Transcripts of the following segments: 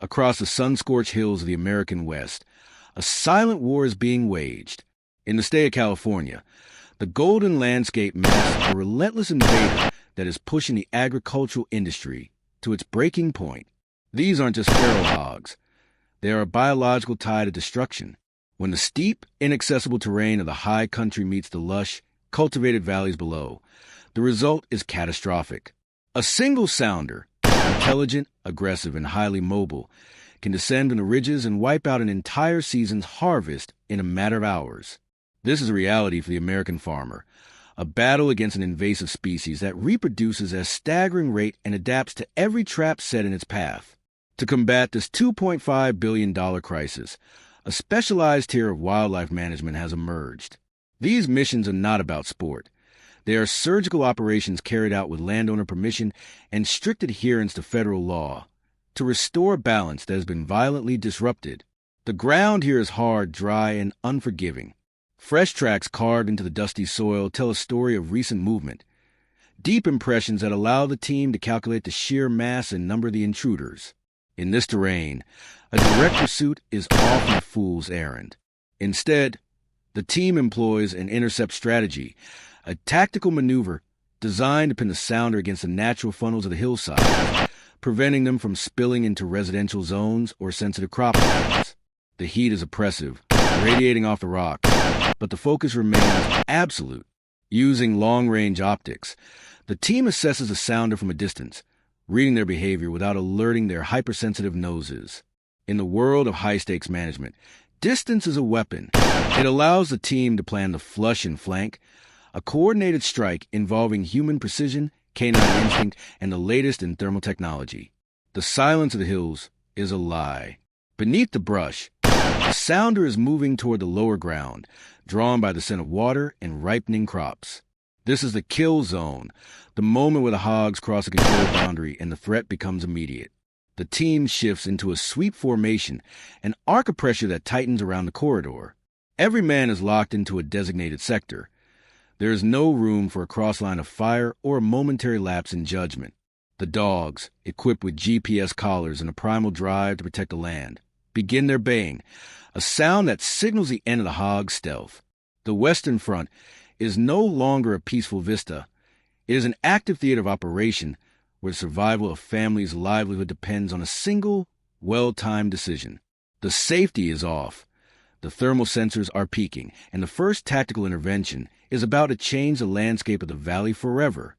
across the sun-scorched hills of the American West, a silent war is being waged. In the state of California, the golden landscape masks a relentless invader that is pushing the agricultural industry to its breaking point. These aren't just feral hogs. They are a biological tide of destruction. When the steep, inaccessible terrain of the high country meets the lush, cultivated valleys below, the result is catastrophic. A single sounder, intelligent, aggressive, and highly mobile, can descend on the ridges and wipe out an entire season's harvest in a matter of hours. This is a reality for the American farmer, a battle against an invasive species that reproduces at a staggering rate and adapts to every trap set in its path. To combat this $2.5 billion crisis, a specialized tier of wildlife management has emerged. These missions are not about sport. They are surgical operations carried out with landowner permission and strict adherence to federal law to restore balance that has been violently disrupted. The ground here is hard, dry, and unforgiving. Fresh tracks carved into the dusty soil tell a story of recent movement, deep impressions that allow the team to calculate the sheer mass and number of the intruders. In this terrain, a direct pursuit is often a fool's errand. Instead, the team employs an intercept strategy, a tactical maneuver designed to pin the sounder against the natural funnels of the hillside, preventing them from spilling into residential zones or sensitive croplands. The heat is oppressive, radiating off the rocks, but the focus remains absolute. Using long-range optics, the team assesses the sounder from a distance, reading their behavior without alerting their hypersensitive noses. In the world of high-stakes management, distance is a weapon. It allows the team to plan the flush and flank, a coordinated strike involving human precision, canine instinct, and the latest in thermal technology. The silence of the hills is a lie. Beneath the brush, the sounder is moving toward the lower ground, drawn by the scent of water and ripening crops. This is the kill zone, the moment where the hogs cross a control boundary and the threat becomes immediate. The team shifts into a sweep formation, an arc of pressure that tightens around the corridor. Every man is locked into a designated sector. There is no room for a cross-line of fire or a momentary lapse in judgment. The dogs, equipped with GPS collars and a primal drive to protect the land, begin their baying, a sound that signals the end of the hog's stealth. The Western Front is no longer a peaceful vista. It is an active theater of operation where the survival of families' livelihood depends on a single, well-timed decision. The safety is off. The thermal sensors are peaking, and the first tactical intervention is about to change the landscape of the valley forever.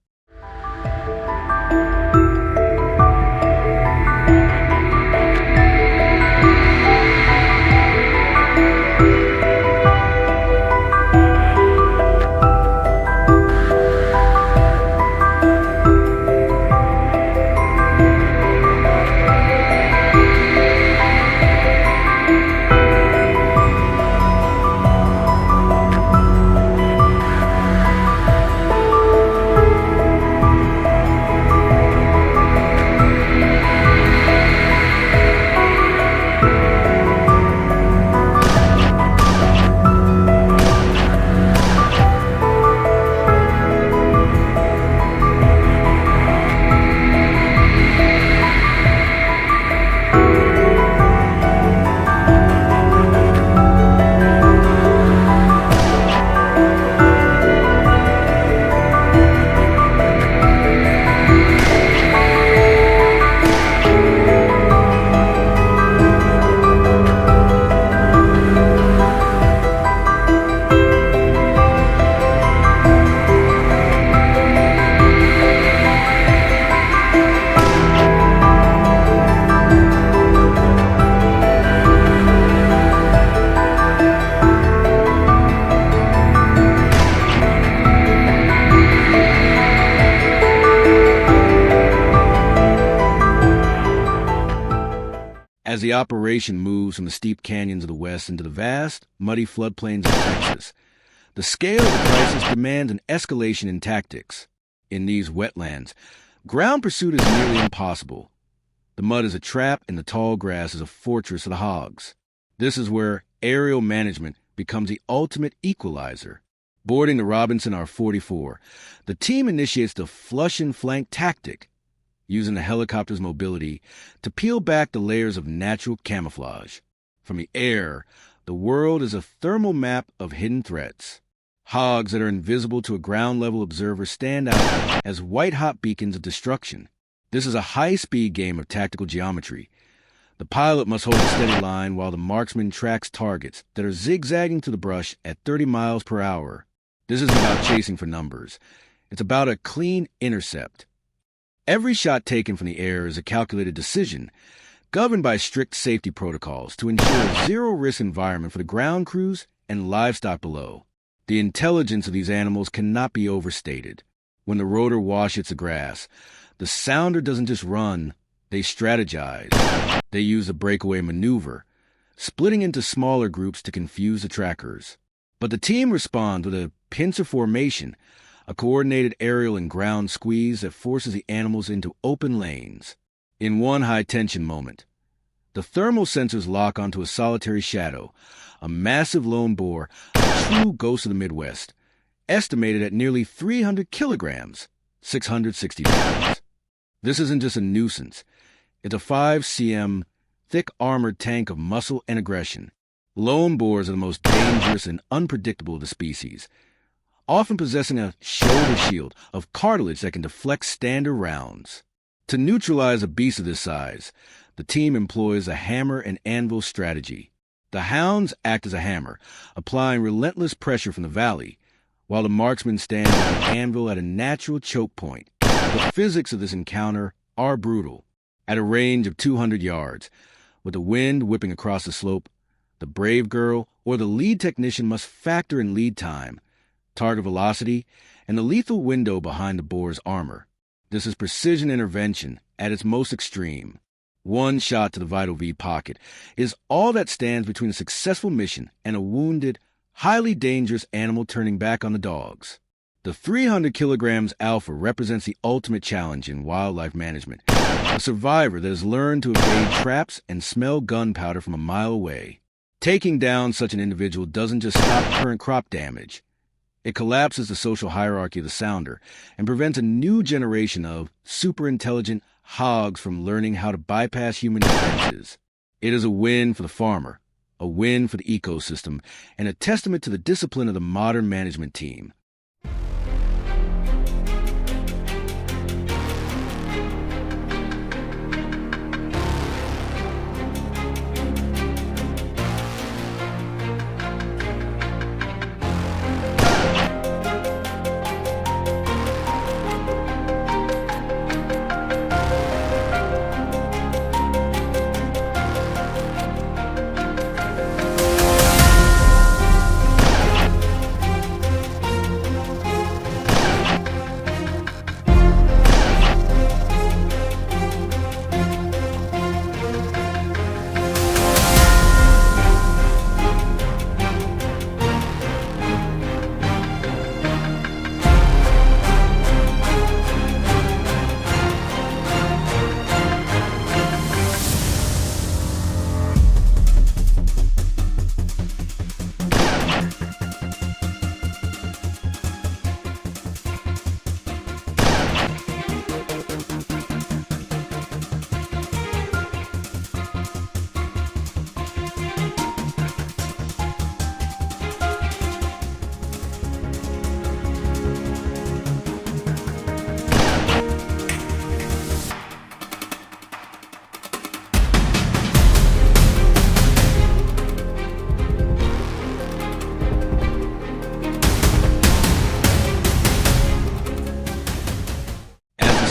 As the operation moves from the steep canyons of the West into the vast, muddy floodplains of Texas, the scale of the crisis demands an escalation in tactics. In these wetlands, ground pursuit is nearly impossible. The mud is a trap and the tall grass is a fortress of the hogs. This is where aerial management becomes the ultimate equalizer. Boarding the Robinson R-44, the team initiates the flush and flank tactic. using the helicopter's mobility to peel back the layers of natural camouflage. From the air, the world is a thermal map of hidden threats. Hogs that are invisible to a ground-level observer stand out as white-hot beacons of destruction. This is a high-speed game of tactical geometry. The pilot must hold a steady line while the marksman tracks targets that are zigzagging through the brush at 30 miles per hour. This isn't about chasing for numbers. It's about a clean intercept. Every shot taken from the air is a calculated decision, governed by strict safety protocols to ensure a zero-risk environment for the ground crews and livestock below. The intelligence of these animals cannot be overstated. When the rotor wash hits the grass, the sounder doesn't just run, they strategize. They use a breakaway maneuver, splitting into smaller groups to confuse the trackers. But the team responds with a pincer formation, a coordinated aerial and ground squeeze that forces the animals into open lanes. In one high-tension moment, the thermal sensors lock onto a solitary shadow, a massive lone boar, a true ghost of the Midwest, estimated at nearly 300 kilograms, 660 pounds. This isn't just a nuisance. It's a 5 cm thick armored tank of muscle and aggression. Lone boars are the most dangerous and unpredictable of the species, often possessing a shoulder shield of cartilage that can deflect standard rounds. To neutralize a beast of this size, the team employs a hammer and anvil strategy. The hounds act as a hammer, applying relentless pressure from the valley, while the marksman stands with the anvil at a natural choke point. The physics of this encounter are brutal. At a range of 200 yards, with the wind whipping across the slope, the brave girl or the lead technician must factor in lead time, target velocity, and the lethal window behind the boar's armor. This is precision intervention at its most extreme. One shot to the vital V pocket is all that stands between a successful mission and a wounded, highly dangerous animal turning back on the dogs. The 300 kilograms alpha represents the ultimate challenge in wildlife management, a survivor that has learned to evade traps and smell gunpowder from a mile away. Taking down such an individual doesn't just stop current crop damage. It collapses the social hierarchy of the sounder and prevents a new generation of super-intelligent hogs from learning how to bypass human defenses. It is a win for the farmer, a win for the ecosystem, and a testament to the discipline of the modern management team.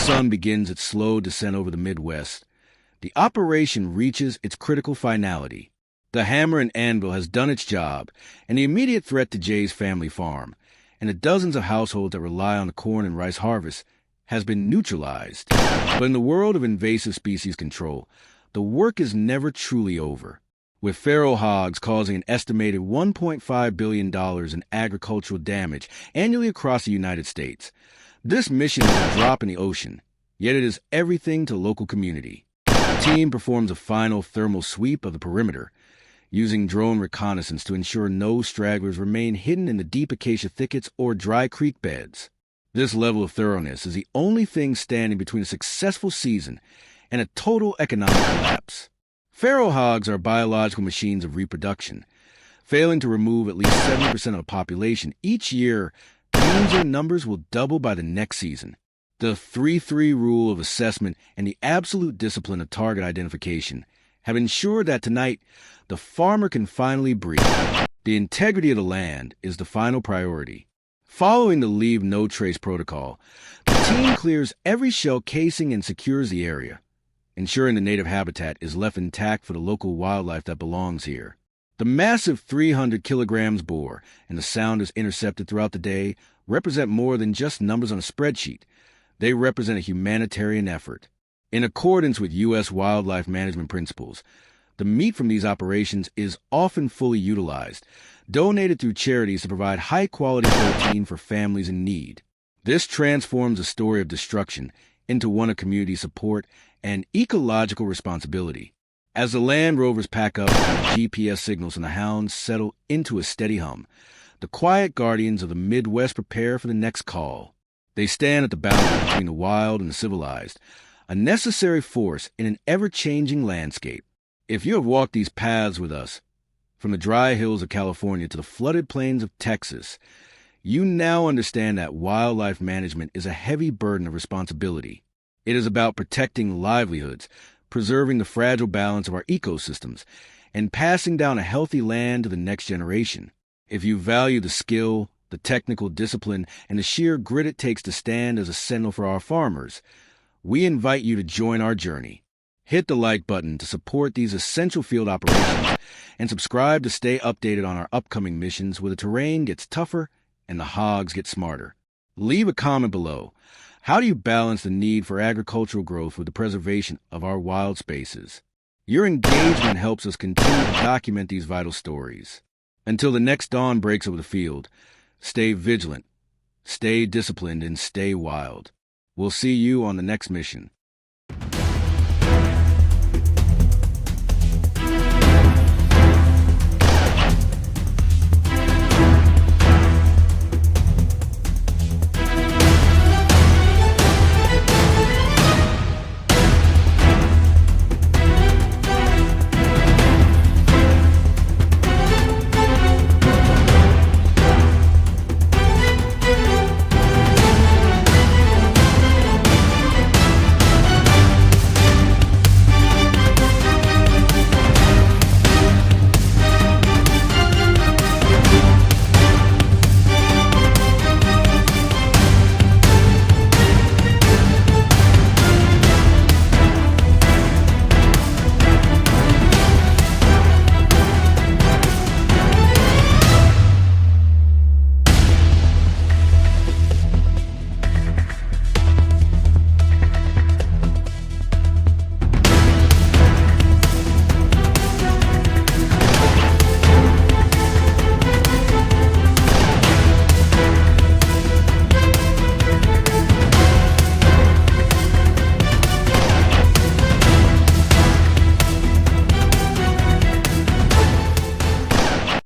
The sun begins its slow descent over the Midwest, the operation reaches its critical finality. The hammer and anvil has done its job, and the immediate threat to Jay's family farm, and the dozens of households that rely on the corn and rice harvest, has been neutralized. But in the world of invasive species control, the work is never truly over. With feral hogs causing an estimated $1.5 billion in agricultural damage annually across the United States, this mission is a drop in the ocean, yet it is everything to the local community. The team performs a final thermal sweep of the perimeter, using drone reconnaissance to ensure no stragglers remain hidden in the deep acacia thickets or dry creek beds. This level of thoroughness is the only thing standing between a successful season and a total economic collapse. Feral hogs are biological machines of reproduction. Failing to remove at least 70% of the population each year means their numbers will double by the next season. The 3-3 rule of assessment and the absolute discipline of target identification have ensured that tonight the farmer can finally breathe. The integrity of the land is the final priority. Following the Leave No Trace protocol, the team clears every shell casing and secures the area, ensuring the native habitat is left intact for the local wildlife that belongs here. The massive 300 kilograms boar and the sounders intercepted throughout the day represent more than just numbers on a spreadsheet. They represent a humanitarian effort. In accordance with U.S. wildlife management principles, the meat from these operations is often fully utilized, donated through charities to provide high-quality protein for families in need. This transforms a story of destruction into one of community support and ecological responsibility. As the Land Rovers pack up and the GPS signals and the hounds settle into a steady hum, the quiet guardians of the Midwest prepare for the next call. They stand at the boundary between the wild and the civilized, a necessary force in an ever-changing landscape. If you have walked these paths with us, from the dry hills of California to the flooded plains of Texas, you now understand that wildlife management is a heavy burden of responsibility. It is about protecting livelihoods, preserving the fragile balance of our ecosystems, and passing down a healthy land to the next generation. If you value the skill, the technical discipline, and the sheer grit it takes to stand as a sentinel for our farmers, we invite you to join our journey. Hit the like button to support these essential field operations, and subscribe to stay updated on our upcoming missions where the terrain gets tougher and the hogs get smarter. Leave a comment below. How do you balance the need for agricultural growth with the preservation of our wild spaces? Your engagement helps us continue to document these vital stories. Until the next dawn breaks over the field, stay vigilant, stay disciplined, and stay wild. We'll see you on the next mission.